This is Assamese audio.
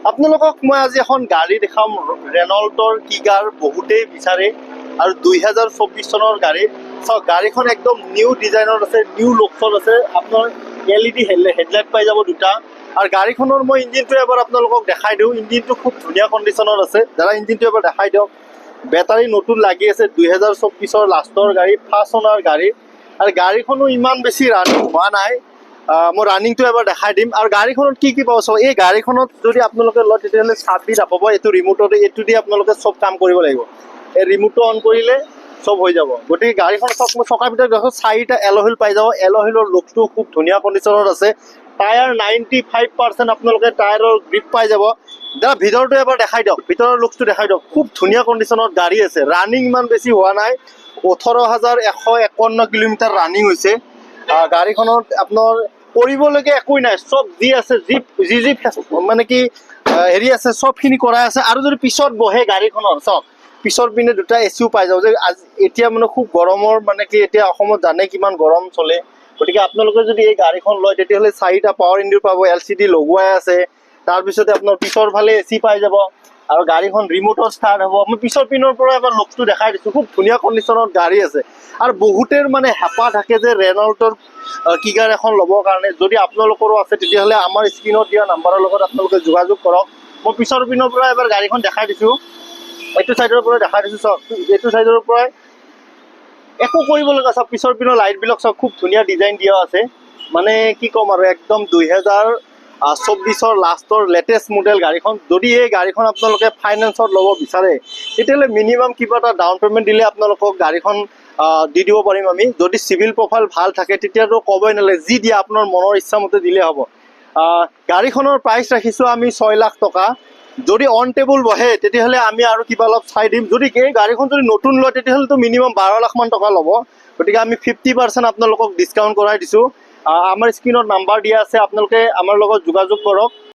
আপোনালোকক মই আজি এখন গাড়ী দেখাম ৰেনল্টৰ কিগাৰ বহুতেই বিচাৰে আৰু 2024 চনৰ গাড়ী চাওক গাড়ীখন একদম নিউ ডিজাইনৰ আছে নিউ লুকছত আছে আপোনাৰ LED হেডলাইট পাই যাব দুটা আৰু গাড়ীখনৰ মই ইঞ্জিনটো এবাৰ আপোনালোকক দেখাই দিওঁ ইঞ্জিনটো খুব ধুনীয়া কণ্ডিশ্যনত আছে দাদা ইঞ্জিনটো এবাৰ দেখাই দিয়ক বেটাৰী নতুন লাগি আছে 2024 লাষ্টৰ গাড়ী ফাৰ্ষ্ট অনাৰ গাড়ী আৰু গাড়ীখনো ইমান বেছি ৰানিং হোৱা নাই মই ৰানিংটো এবাৰ দেখাই দিম আৰু গাড়ীখনত কি পাব চাওক এই গাড়ীখনত যদি আপোনালোকে লয় তেতিয়াহ'লে চাবি নাপাব এইটো ৰিমোটতে এইটো দি আপোনালোকে চব কাম কৰিব লাগিব এই ৰিমোটটো অন কৰিলে চব হৈ যাব গতিকে গাড়ীখন চাওক মই চকাৰ ভিতৰত দেখোঁ 4টা এল'হিল পাই যাব এল'হিলৰ লুকটো খুব ধুনীয়া কণ্ডিশ্যনত আছে টায়াৰ 95% আপোনালোকে টায়াৰৰ গ্ৰিপ পাই যাব দাদা ভিতৰটো এবাৰ দেখাই দিয়ক ভিতৰৰ লুকটো দেখাই দিয়ক খুব ধুনীয়া কণ্ডিশ্যনত গাড়ী আছে ৰানিং ইমান বেছি হোৱা নাই 18,151 কিলোমিটাৰ ৰানিং হৈছে গাড়ীখনত আপোনাৰ কৰিবলগীয়া একোই নাই চব যি আছে যি মানে কি হেৰি আছে চবখিনি কৰাই আছে আৰু যদি পিছত বহে গাড়ীখনৰ চাওক পিছৰ পিনে দুটা এচিও পাই যাব যে এতিয়া মানে খুব গৰমৰ মানে কি এতিয়া অসমত জানে কিমান গৰম চলে গতিকে আপোনালোকে যদি এই গাড়ীখন লয় তেতিয়াহ'লে 4টা পাৱাৰ ইঞ্জিন পাব LCD লগোৱাই আছে তাৰপিছতে আপোনাৰ পিছৰ ফালে এচি পাই যাব আৰু গাড়ীখন ৰিমোটৰ ষ্টাৰ্ট হ'ব মই পিছৰ পিনৰ পৰা এবাৰ লুকটো দেখাই দিছোঁ খুব ধুনীয়া কণ্ডিশ্যনত গাড়ী আছে আৰু বহুতেৰ মানে হেঁপাহ থাকে যে ৰেনল্টৰ কিগাৰ এখন ল'বৰ কাৰণে যদি আপোনালোকৰো আছে তেতিয়াহ'লে আমাৰ স্ক্ৰীণত দিয়া নাম্বাৰৰ লগত আপোনালোকে যোগাযোগ কৰক মই পিছৰ পিনৰ পৰা এবাৰ গাড়ীখন দেখাই দিছোঁ এইটো চাইডৰ পৰা দেখাই দিছোঁ চাওক এইটো চাইডৰ পৰাই একো কৰিব লগা চাওক পিছৰ পিনৰ লাইটবিলাক চাওক খুব ধুনীয়া ডিজাইন দিয়া আছে মানে কি ক'ম আৰু একদম 2024 লাষ্টৰ লেটেষ্ট মডেল গাড়ীখন যদি এই গাড়ীখন আপোনালোকে ফাইনেন্সত ল'ব বিচাৰে তেতিয়াহ'লে মিনিমাম কিবা এটা ডাউন পে'মেণ্ট দিলে আপোনালোকক গাড়ীখন দি দিব পাৰিম আমি যদি চিভিল প্ৰফাইল ভাল থাকে তেতিয়াতো ক'বই নালাগে যি দিয়া আপোনাৰ মনৰ ইচ্ছামতে দিলে হ'ব গাড়ীখনৰ প্ৰাইচ ৰাখিছোঁ আমি 6 লাখ টকা যদি অন টেবুল বহে তেতিয়াহ'লে আমি আৰু কিবা অলপ চাই দিম যদি এই গাড়ীখন যদি নতুন লয় তেতিয়াহ'লেতো মিনিমাম 12 লাখমান টকা ল'ব গতিকে আমি 50% আপোনালোকক ডিছকাউণ্ট কৰাই দিছোঁ আমাৰ স্ক্ৰীণত নাম্বাৰ দিয়া আছে আপোনালোকে আমাৰ লগত যোগাযোগ কৰক